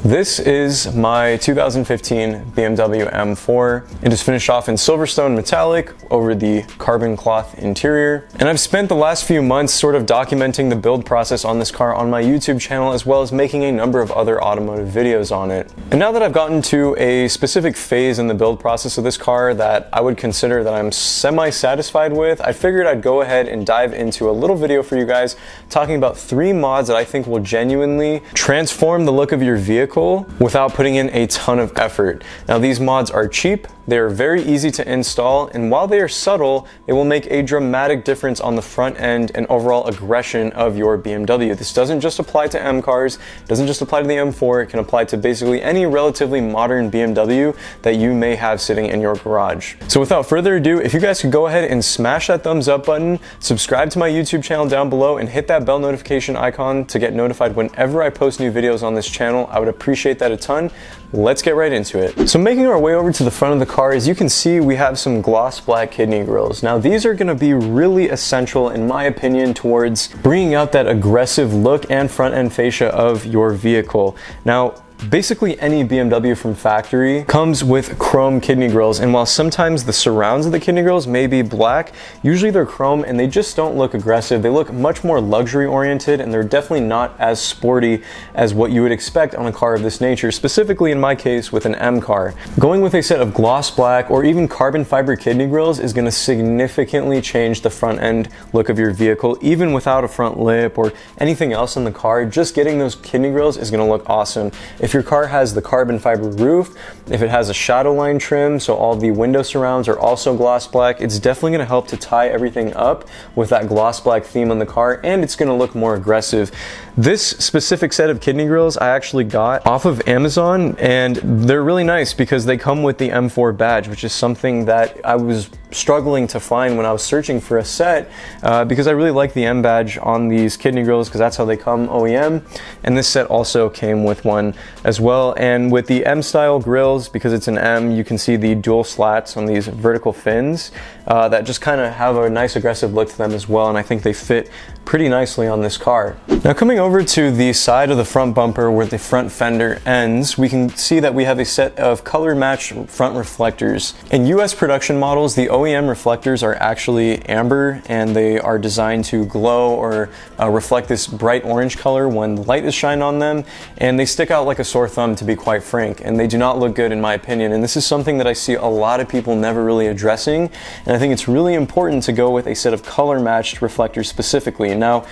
This is my 2015 BMW M4. It is finished off in Silverstone metallic over the carbon cloth interior. And I've spent the last few months sort of documenting the build process on this car on my YouTube channel, as well as making a number of other automotive videos on it. And now that I've gotten to a specific phase in the build process of this car that I would consider that I'm semi-satisfied with, I figured I'd go ahead and dive into a little video for you guys talking about 3 mods that I think will genuinely transform the look of your vehicle without putting in a ton of effort. Now, these mods are cheap, they are very easy to install, and while they are subtle, they will make a dramatic difference on the front end and overall aggression of your BMW. This doesn't just apply to M cars, it doesn't just apply to the M4, it can apply to basically any relatively modern BMW that you may have sitting in your garage. So without further ado, if you guys could go ahead and smash that thumbs up button, subscribe to my YouTube channel down below, and hit that bell notification icon to get notified whenever I post new videos on this channel. I would appreciate that a ton. Let's get right into it. So making our way over to the front of the car, as you can see, we have some gloss black kidney grills. Now, these are going to be really essential, in my opinion, towards bringing out that aggressive look and front end fascia of your vehicle. Now, basically any BMW from factory comes with chrome kidney grills, and while sometimes the surrounds of the kidney grills may be black, usually they're chrome and they just don't look aggressive. They look much more luxury oriented, and they're definitely not as sporty as what you would expect on a car of this nature, specifically in my case with an M car. Going with a set of gloss black or even carbon fiber kidney grills is going to significantly change the front end look of your vehicle, even without a front lip or anything else in the car. Just getting those kidney grills is going to look awesome. If your car has the carbon fiber roof, if it has a shadow line trim, so all the window surrounds are also gloss black, it's definitely going to help to tie everything up with that gloss black theme on the car, and it's going to look more aggressive. This specific set of kidney grills I actually got off of Amazon, and they're really nice because they come with the M4 badge, which is something that I was struggling to find when I was searching for a set, because I really like the M badge on these kidney grills because that's how they come OEM, and this set also came with one as well. And with the M style grills, because it's an M, you can see the dual slats on these vertical fins that just kind of have a nice aggressive look to them as well, and I think they fit pretty nicely on this car. Now, coming over to the side of the front bumper where the front fender ends, we can see that we have a set of color matched front reflectors. In US production models, the OEM reflectors are actually amber, and they are designed to glow or reflect this bright orange color when the light is shined on them, and they stick out like a sore thumb, to be quite frank, and they do not look good in my opinion. And this is something that I see a lot of people never really addressing, and I think it's really important to go with a set of color matched reflectors specifically. Now,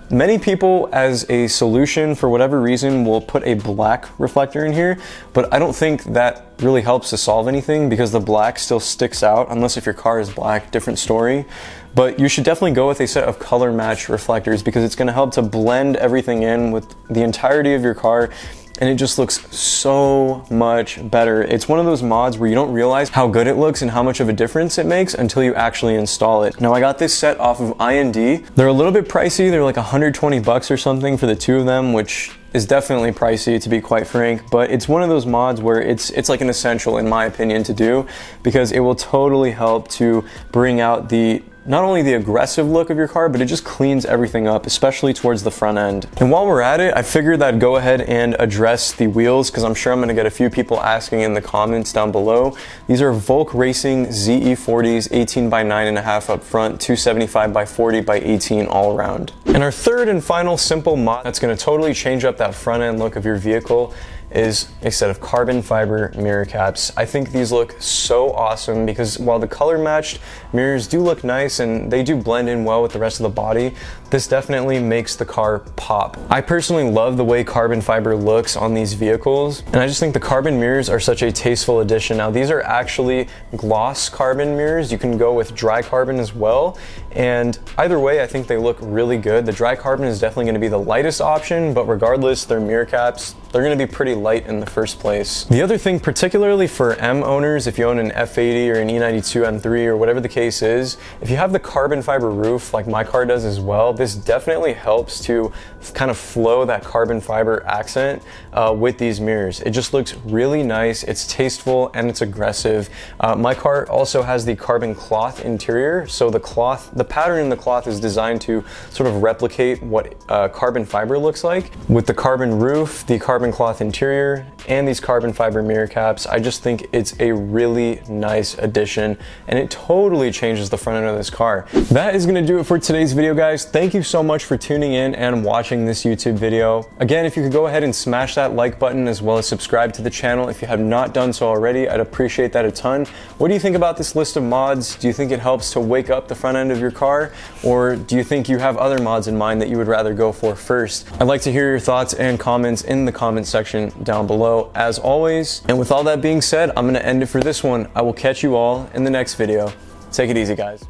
many people, as a solution for whatever reason, will put a black reflector in here, but I don't think that really helps to solve anything because the black still sticks out, unless if your car is black, different story. But you should definitely go with a set of color matched reflectors because it's going to help to blend everything in with the entirety of your car, and it just looks so much better. It's one of those mods where you don't realize how good it looks and how much of a difference it makes until you actually install it. Now, I got this set off of IND. They're a little bit pricey. They're like 120 bucks or something for the 2 of them, which is definitely pricey, to be quite frank, but it's one of those mods where it's like an essential, in my opinion, to do, because it will totally help to bring out not only the aggressive look of your car, but it just cleans everything up, especially towards the front end. And while we're at it, I figured that I'd go ahead and address the wheels, because I'm sure I'm going to get a few people asking in the comments down below. These are Volk Racing ZE40s, 18 by 9.5 up front, 275 by 40 by 18 all around. And our third and final simple mod that's going to totally change up that front end look of your vehicle is a set of carbon fiber mirror caps. I think these look so awesome because while the color matched mirrors do look nice and they do blend in well with the rest of the body, this definitely makes the car pop. I personally love the way carbon fiber looks on these vehicles, and I just think the carbon mirrors are such a tasteful addition. Now, these are actually gloss carbon mirrors. You can go with dry carbon as well, and either way I think they look really good. The dry carbon is definitely going to be the lightest option, but regardless, their mirror caps, they're going to be pretty light in the first place. The other thing, particularly for M owners, if you own an F80 or an E92 M3 or whatever the case is, if you have the carbon fiber roof like my car does as well, this definitely helps to kind of flow that carbon fiber accent with these mirrors. It just looks really nice, it's tasteful, and it's aggressive. My car also has the carbon cloth interior, so the cloth the pattern in the cloth is designed to sort of replicate what carbon fiber looks like. With the carbon roof, the carbon cloth interior, and these carbon fiber mirror caps, I just think it's a really nice addition, and it totally changes the front end of this car. That is gonna do it for today's video, guys. Thank you so much for tuning in and watching this YouTube video. Again, if you could go ahead and smash that like button as well as subscribe to the channel if you have not done so already, I'd appreciate that a ton. What do you think about this list of mods? Do you think it helps to wake up the front end of your car? Or do you think you have other mods in mind that you would rather go for first? I'd like to hear your thoughts and comments in the comment section down below, as always. And with all that being said, I'm gonna end it for this one. I will catch you all in the next video. Take it easy, guys.